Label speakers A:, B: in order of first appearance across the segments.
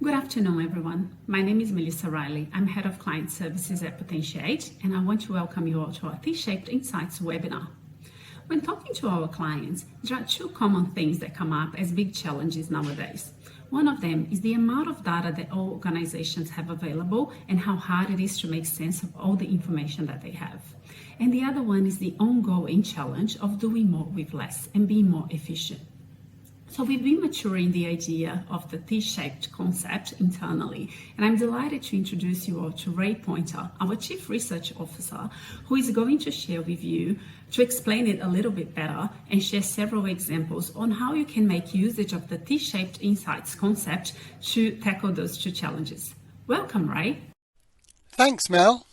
A: Good afternoon, everyone. My name is Melissa Riley. I'm Head of Client Services at Potentiate, and I want to welcome you all to our T-shaped Insights webinar. When talking to our clients, there are two common things that come up as big challenges nowadays. One of them is the amount of data that all organizations have available and how hard it is to make sense of all the information that they have. And the other one is the ongoing challenge of doing more with less and being more efficient. So we've been maturing the idea of the T-shaped concept internally, and I'm delighted to introduce you all to Ray Poynter, our Chief Research Officer, who is going to share with you to explain it a little bit better and share several examples on how you can make usage of the T-shaped insights concept to tackle those two challenges. Welcome, Ray.
B: Thanks, Mel.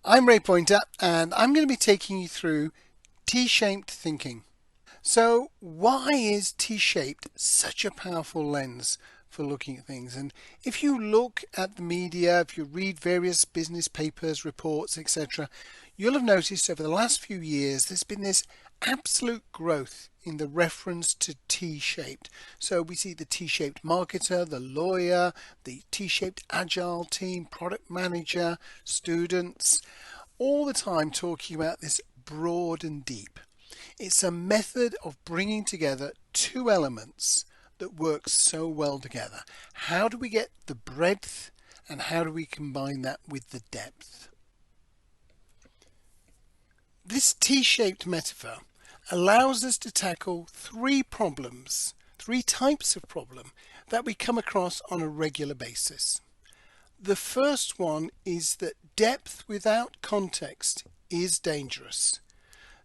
B: I'm Ray Poynter, and I'm going to be taking you through T-shaped thinking. So why is T-shaped such a powerful lens for looking at things? And if you look at the media, if you read various business papers, reports, etc., you'll have noticed over the last few years there's been this absolute growth in the reference to T-shaped. So we see the T-shaped marketer, the lawyer, the T-shaped agile team, product manager, students, all the time talking about this broad and deep. It's a method of bringing together two elements that work so well together. How do we get the breadth and how do we combine that with the depth? This T-shaped metaphor allows us to tackle three types of problem that we come across on a regular basis. The first one is that depth without context is dangerous.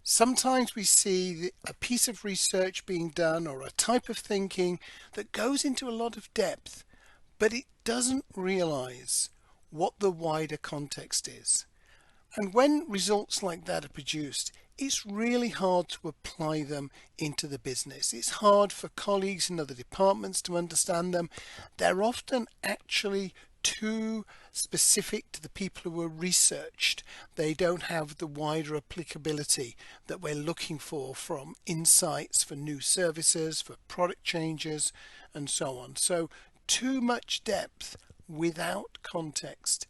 B: Sometimes we see a piece of research being done or a type of thinking that goes into a lot of depth, but it doesn't realize what the wider context is. And when results like that are produced, it's really hard to apply them into the business. It's hard for colleagues in other departments to understand them. They're often actually too specific to the people who are researched. They don't have the wider applicability that we're looking for from insights for new services, for product changes, and so on. So too much depth without context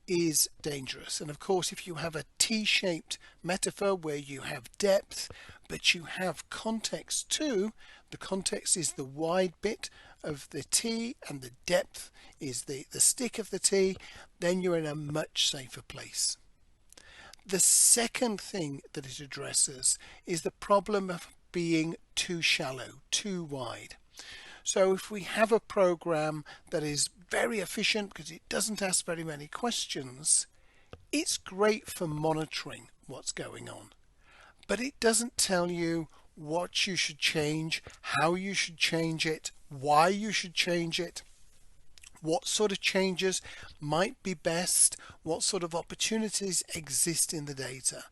B: is dangerous. And of course, if you have a T-shaped metaphor where you have depth, but you have context too, the context is the wide bit of the T and the depth is the stick of the T, then you're in a much safer place. The second thing that it addresses is the problem of being too shallow, too wide. So if we have a program that is very efficient because it doesn't ask very many questions, it's great for monitoring what's going on, but it doesn't tell you what you should change, how you should change it, why you should change it, what sort of changes might be best, what sort of opportunities exist in the data.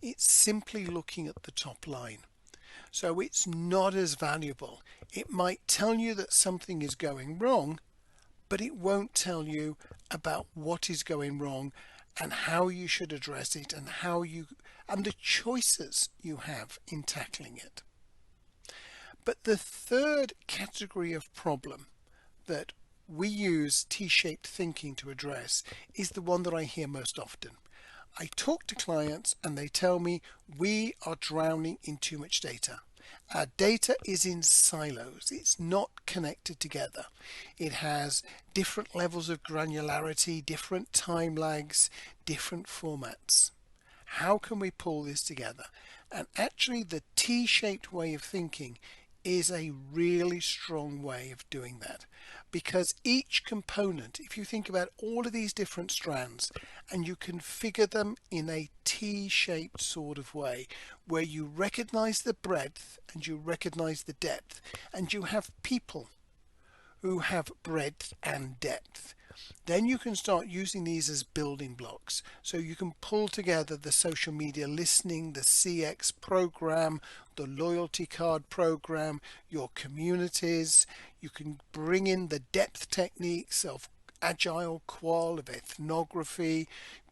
B: It's simply looking at the top line. So it's not as valuable. It might tell you that something is going wrong, but it won't tell you about what is going wrong and how you should address it and the choices you have in tackling it. But the third category of problem that we use T-shaped thinking to address is the one that I hear most often. I talk to clients and they tell me we are drowning in too much data. Our data is in silos. It's not connected together. It has different levels of granularity, different time lags, different formats. How can we pull this together? And actually the T-shaped way of thinking is a really strong way of doing that, because each component, if you think about all of these different strands and you configure them in a T-shaped sort of way where you recognize the breadth and you recognize the depth, and you have people who have breadth and depth, then you can start using these as building blocks. So you can pull together the social media listening, the CX program, the loyalty card program, your communities. You can bring in the depth techniques of agile qual, of ethnography,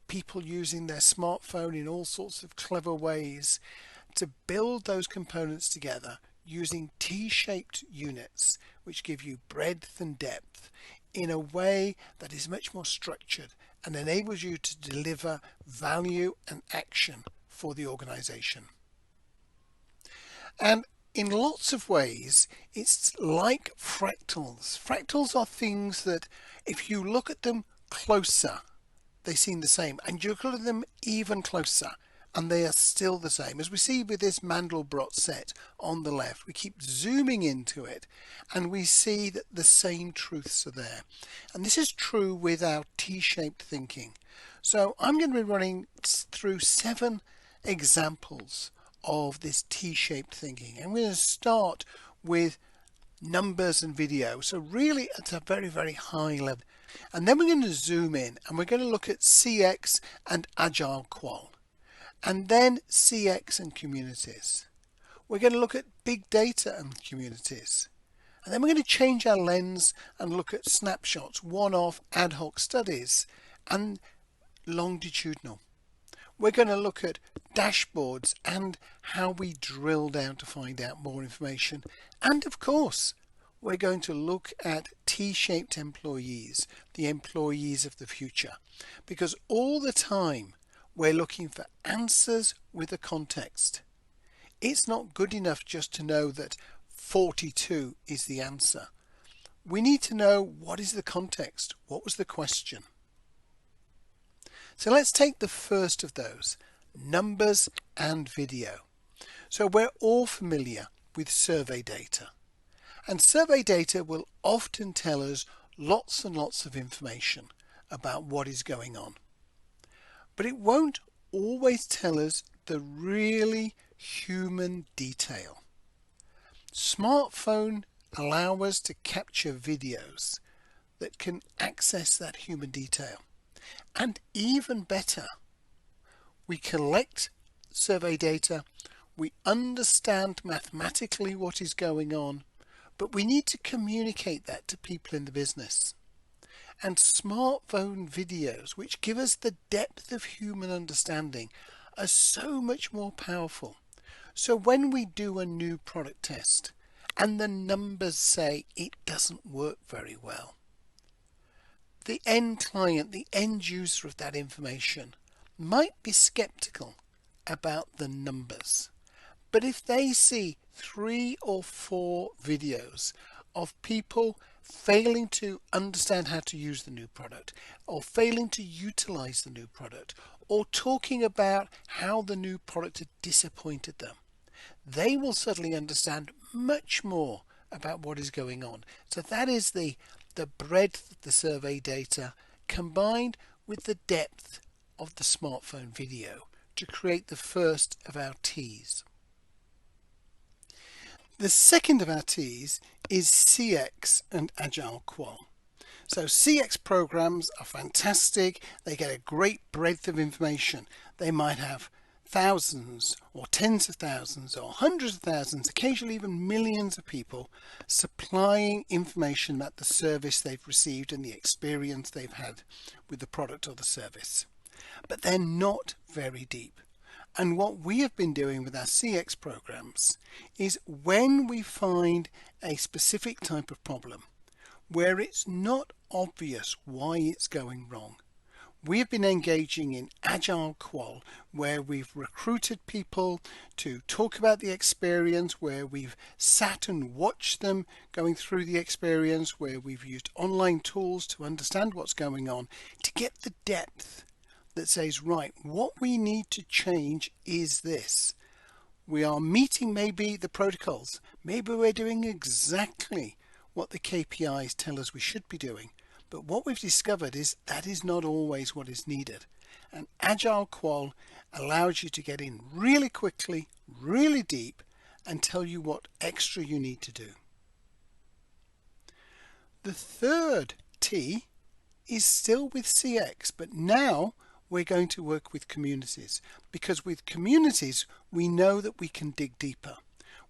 B: people using their smartphone in all sorts of clever ways to build those components together using T-shaped units, which give you breadth and depth in a way that is much more structured and enables you to deliver value and action for the organization. And in lots of ways, it's like fractals. Fractals are things that if you look at them closer, they seem the same, and you look at them even closer and they are still the same. As we see with this Mandelbrot set on the left, we keep zooming into it and we see that the same truths are there. And this is true with our T-shaped thinking. So I'm going to be running through 7 examples of this T-shaped thinking. I'm going to start with numbers and video, so really at a very, very high level. And then we're going to zoom in and we're going to look at CX and Agile Qual, and then CX and communities. We're going to look at big data and communities, and then we're going to change our lens and look at snapshots, one-off ad hoc studies, and longitudinal. We're going to look at dashboards and how we drill down to find out more information. And of course, we're going to look at T-shaped employees, the employees of the future, because all the time we're looking for answers with a context. It's not good enough just to know that 42 is the answer. We need to know what is the context, what was the question. So let's take the first of those, numbers and video. So we're all familiar with survey data. And survey data will often tell us lots and lots of information about what is going on. But it won't always tell us the really human detail. Smartphones allow us to capture videos that can access that human detail. And even better, we collect survey data, we understand mathematically what is going on, but we need to communicate that to people in the business. And smartphone videos, which give us the depth of human understanding, are so much more powerful. So when we do a new product test and the numbers say it doesn't work very well, the end client, the end user of that information might be skeptical about the numbers. But if they see 3 or 4 videos of people failing to understand how to use the new product, or failing to utilize the new product, or talking about how the new product had disappointed them, they will suddenly understand much more about what is going on. So that is the breadth of the survey data combined with the depth of the smartphone video to create the first of our T's. The second of our T's is CX and Agile Qual. So CX programs are fantastic. They get a great breadth of information. They might have thousands or tens of thousands or hundreds of thousands, occasionally even millions of people supplying information about the service they've received and the experience they've had with the product or the service. But they're not very deep. And what we have been doing with our CX programs is when we find a specific type of problem where it's not obvious why it's going wrong, we have been engaging in Agile Qual, where we've recruited people to talk about the experience, where we've sat and watched them going through the experience, where we've used online tools to understand what's going on, to get the depth that says, right, what we need to change is this. We are meeting maybe the protocols. Maybe we're doing exactly what the KPIs tell us we should be doing. But what we've discovered is that is not always what is needed. And Agile Qual allows you to get in really quickly, really deep, and tell you what extra you need to do. The third T is still with CX, but now we're going to work with communities, because with communities we know that we can dig deeper.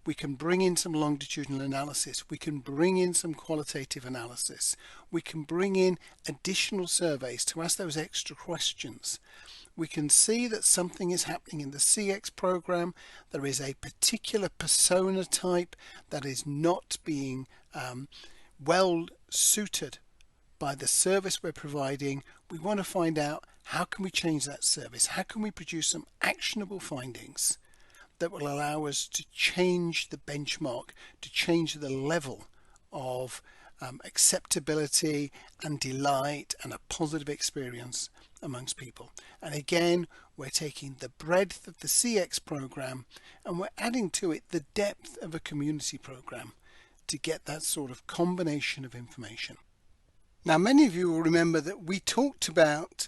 B: We can bring in some longitudinal analysis, we can bring in some qualitative analysis, we can bring in additional surveys to ask those extra questions. We can see that something is happening in the CX program. There is a particular persona type that is not being well suited by the service we're providing, we want to find out how can we change that service? How can we produce some actionable findings that will allow us to change the benchmark, to change the level of acceptability and delight and a positive experience amongst people. And again, we're taking the breadth of the CX program and we're adding to it the depth of a community program to get that sort of combination of information. Now, many of you will remember that we talked about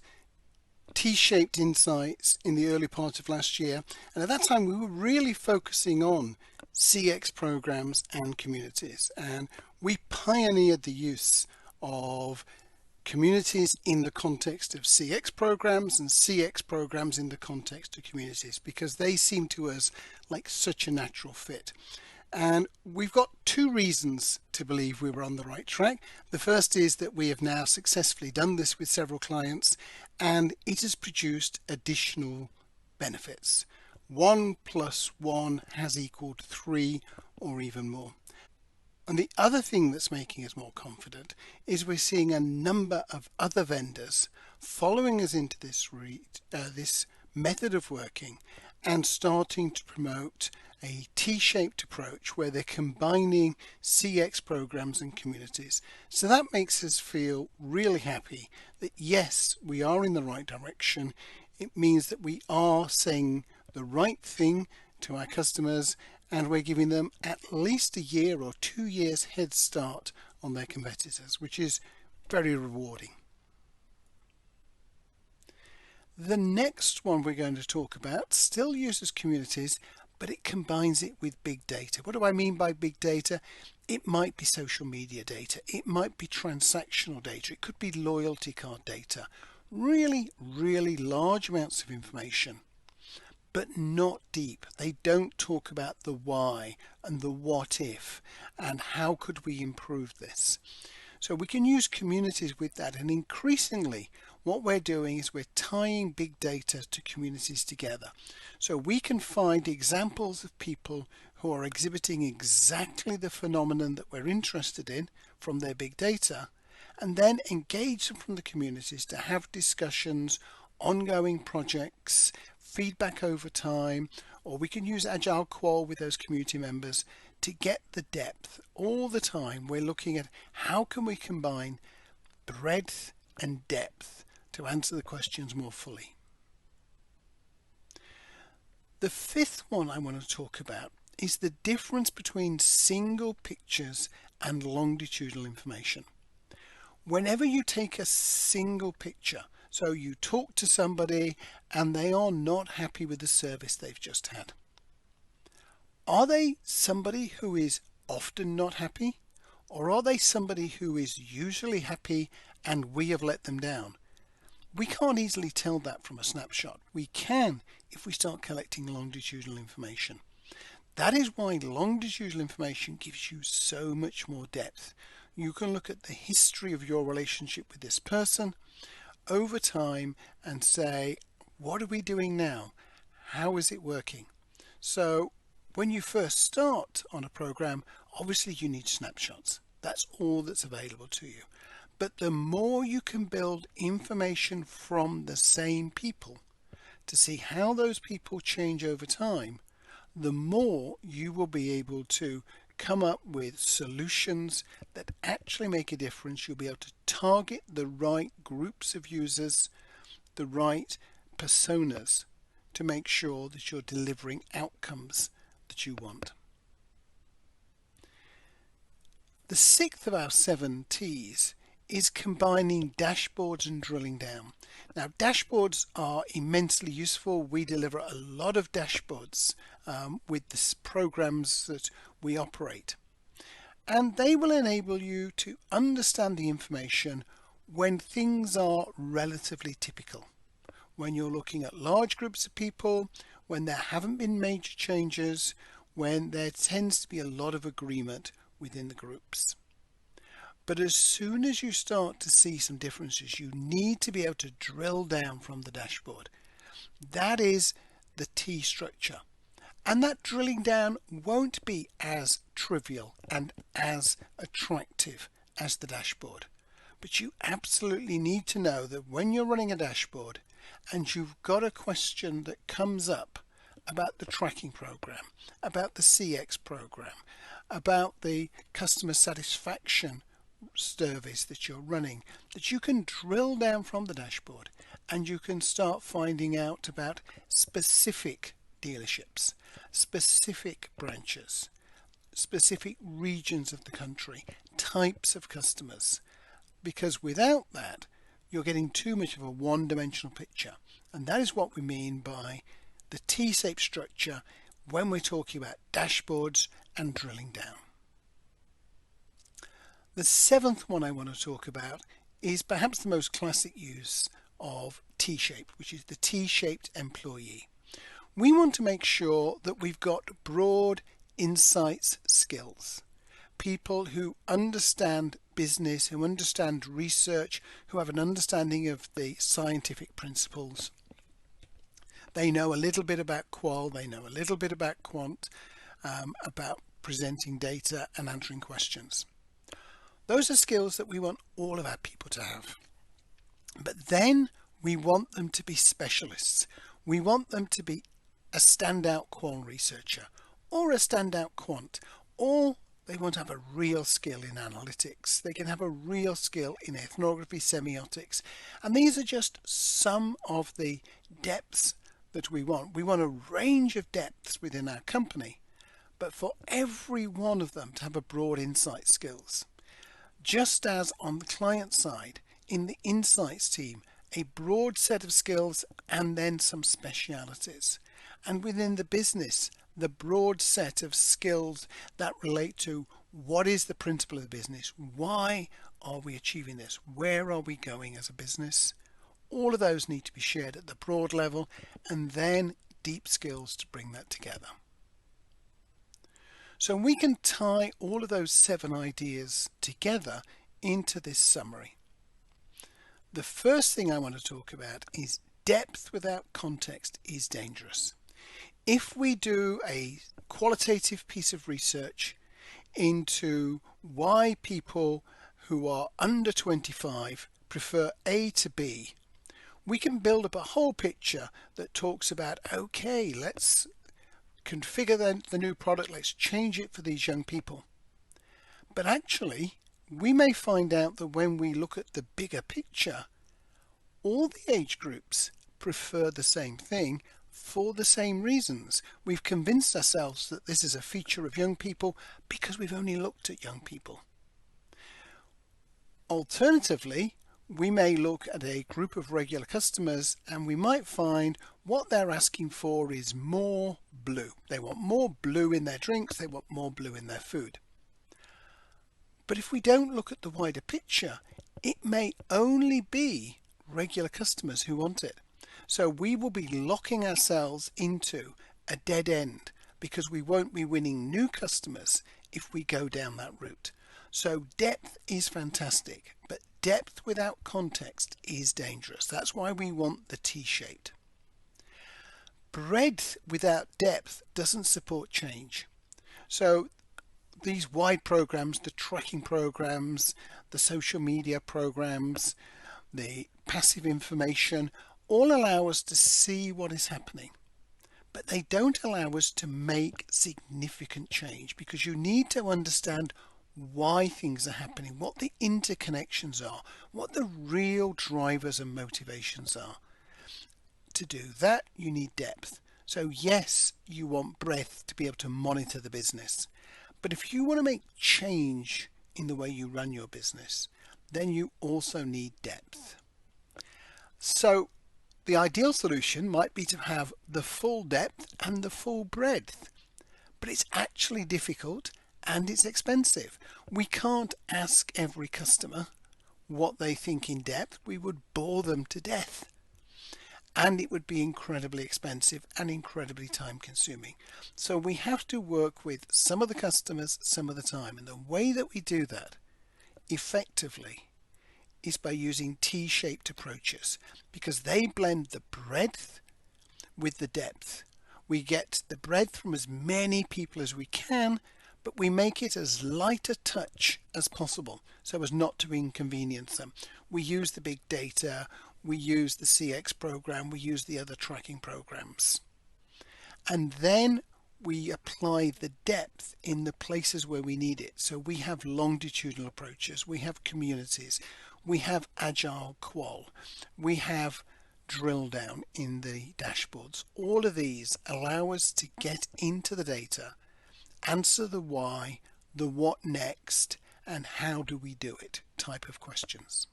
B: T-shaped insights in the early part of last year, and at that time we were really focusing on CX programs and communities, and we pioneered the use of communities in the context of CX programs and CX programs in the context of communities because they seem to us like such a natural fit. And we've got two reasons to believe we were on the right track. The first is that we have now successfully done this with several clients and it has produced additional benefits. 1 + 1 has equaled 3 or even more. And the other thing that's making us more confident is we're seeing a number of other vendors following us into this method of working and starting to promote a T-shaped approach where they're combining CX programs and communities. So that makes us feel really happy that yes, we are in the right direction. It means that we are saying the right thing to our customers and we're giving them at least a year or 2 years head start on their competitors, which is very rewarding. The next one we're going to talk about still uses communities, but it combines it with big data. What do I mean by big data? It might be social media data. It might be transactional data. It could be loyalty card data. Really, really large amounts of information, but not deep. They don't talk about the why and the what if and how could we improve this. So we can use communities with that, and increasingly what we're doing is we're tying big data to communities together. So we can find examples of people who are exhibiting exactly the phenomenon that we're interested in from their big data, and then engage them from the communities to have discussions, ongoing projects, feedback over time, or we can use Agile Qual with those community members to get the depth. All the time we're looking at how can we combine breadth and depth to answer the questions more fully. The fifth one I want to talk about is the difference between single pictures and longitudinal information. Whenever you take a single picture, so you talk to somebody and they are not happy with the service they've just had. Are they somebody who is often not happy? Or are they somebody who is usually happy and we have let them down? We can't easily tell that from a snapshot. We can if we start collecting longitudinal information. That is why longitudinal information gives you so much more depth. You can look at the history of your relationship with this person over time and say, what are we doing now? How is it working? So when you first start on a program, obviously you need snapshots. That's all that's available to you. But the more you can build information from the same people to see how those people change over time, the more you will be able to come up with solutions that actually make a difference. You'll be able to target the right groups of users, the right personas, to make sure that you're delivering outcomes that you want. The sixth of our 7 T's is combining dashboards and drilling down. Now, dashboards are immensely useful. We deliver a lot of dashboards with the programs that we operate. And they will enable you to understand the information when things are relatively typical. When you're looking at large groups of people, when there haven't been major changes, when there tends to be a lot of agreement within the groups. But as soon as you start to see some differences, you need to be able to drill down from the dashboard. That is the T structure. And that drilling down won't be as trivial and as attractive as the dashboard. But you absolutely need to know that when you're running a dashboard and you've got a question that comes up about the tracking program, about the CX program, about the customer satisfaction service that you're running, that you can drill down from the dashboard and you can start finding out about specific dealerships, specific branches, specific regions of the country, types of customers, because without that you're getting too much of a one-dimensional picture. And that is what we mean by the T-shaped structure when we're talking about dashboards and drilling down. The seventh one I want to talk about is perhaps the most classic use of T-shape, which is the T-shaped employee. We want to make sure that we've got broad insights skills, people who understand business, who understand research, who have an understanding of the scientific principles. They know a little bit about qual, they know a little bit about quant, about presenting data and answering questions. Those are skills that we want all of our people to have. But then we want them to be specialists. We want them to be a standout qual researcher or a standout quant, or they want to have a real skill in analytics. They can have a real skill in ethnography, semiotics. And these are just some of the depths that we want. We want a range of depths within our company, but for every one of them to have a broad insight skills. Just as on the client side, in the insights team, a broad set of skills and then some specialities. And within the business, the broad set of skills that relate to what is the principle of the business, why are we achieving this, where are we going as a business. All of those need to be shared at the broad level, and then deep skills to bring that together. So we can tie all of those 7 ideas together into this summary. The first thing I want to talk about is depth without context is dangerous. If we do a qualitative piece of research into why people who are under 25 prefer A to B, we can build up a whole picture that talks about, okay, let's configure the new product, let's change it for these young people. But actually, we may find out that when we look at the bigger picture, all the age groups prefer the same thing for the same reasons. We've convinced ourselves that this is a feature of young people because we've only looked at young people. Alternatively, we may look at a group of regular customers and we might find what they're asking for is more blue. They want more blue in their drinks, they want more blue in their food. But if we don't look at the wider picture, it may only be regular customers who want it. So we will be locking ourselves into a dead end because we won't be winning new customers if we go down that route. So depth is fantastic, but depth without context is dangerous. That's why we want the T-shaped. Breadth without depth doesn't support change. So these wide programs, the tracking programs, the social media programs, the passive information, all allow us to see what is happening, but they don't allow us to make significant change because you need to understand why things are happening, what the interconnections are, what the real drivers and motivations are. To do that, you need depth. So yes, you want breadth to be able to monitor the business, but if you want to make change in the way you run your business, then you also need depth. So the ideal solution might be to have the full depth and the full breadth, but it's actually difficult and it's expensive. We can't ask every customer what they think in depth. We would bore them to death, and it would be incredibly expensive and incredibly time consuming. So we have to work with some of the customers some of the time, and the way that we do that effectively is by using T-shaped approaches because they blend the breadth with the depth. We get the breadth from as many people as we can, but we make it as light a touch as possible so as not to inconvenience them. We use the big data, we use the CX program, we use the other tracking programs. And then we apply the depth in the places where we need it. So we have longitudinal approaches, we have communities, we have agile qual, we have drill down in the dashboards. All of these allow us to get into the data, answer the why, the what next, and how do we do it type of questions.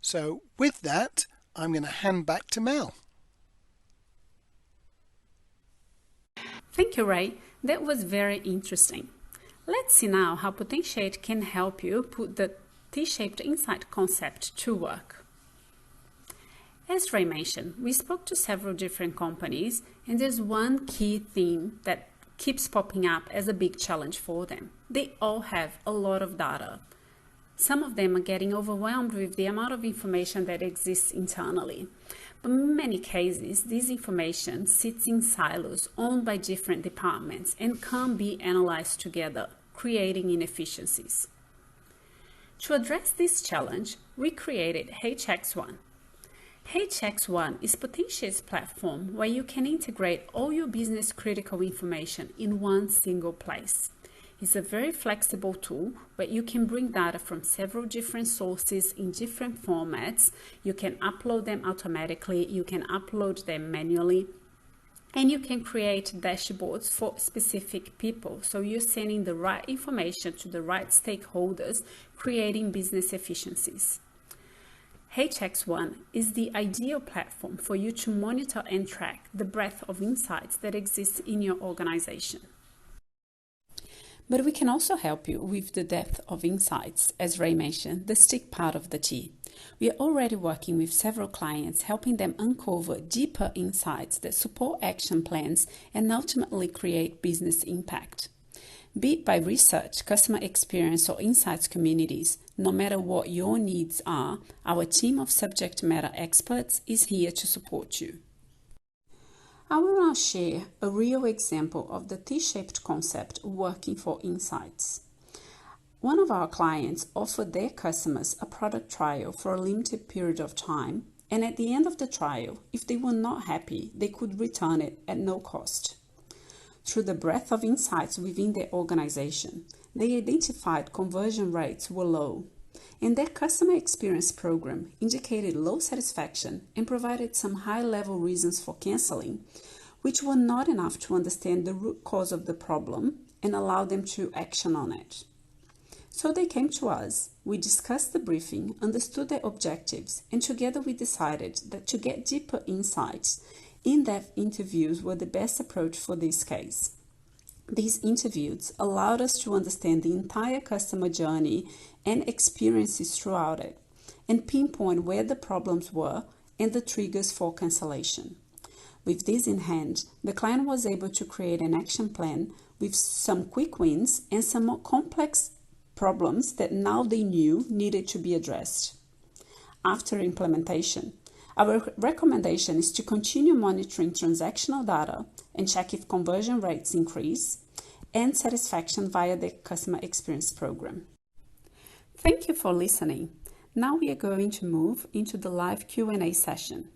B: So with that, I'm going to hand back to Mel.
A: Thank you, Ray. That was very interesting. Let's see now how Potentiate can help you put the T-shaped insight concept to work. As Ray mentioned, we spoke to several different companies, and there's one key theme that keeps popping up as a big challenge for them. They all have a lot of data. Some of them are getting overwhelmed with the amount of information that exists internally. But in many cases, this information sits in silos owned by different departments and can't be analyzed together, creating inefficiencies. To address this challenge, we created HX1. HX1 is Potentiate's platform where you can integrate all your business critical information in one single place. It's a very flexible tool where you can bring data from several different sources in different formats. You can upload them automatically, you can upload them manually, and you can create dashboards for specific people. So you're sending the right information to the right stakeholders, creating business efficiencies. HX1 is the ideal platform for you to monitor and track the breadth of insights that exist in your organization. But we can also help you with the depth of insights, as Ray mentioned, the stick part of the T. We are already working with several clients, helping them uncover deeper insights that support action plans and ultimately create business impact. Be it by research, customer experience, or insights communities, no matter what your needs are, our team of subject matter experts is here to support you. I will now share a real example of the T-shaped concept working for insights. One of our clients offered their customers a product trial for a limited period of time, and at the end of the trial, if they were not happy, they could return it at no cost. Through the breadth of insights within their organization, they identified conversion rates were low, and their customer experience program indicated low satisfaction and provided some high-level reasons for canceling, which were not enough to understand the root cause of the problem and allow them to action on it. So they came to us, we discussed the briefing, understood their objectives, and together we decided that to get deeper insights, in-depth interviews were the best approach for this case. These interviews allowed us to understand the entire customer journey and experiences throughout it, and pinpoint where the problems were and the triggers for cancellation. With this in hand, the client was able to create an action plan with some quick wins and some more complex problems that now they knew needed to be addressed. After implementation, our recommendation is to continue monitoring transactional data and check if conversion rates increase and satisfaction via the customer experience program. Thank you for listening. Now we are going to move into the live Q&A session.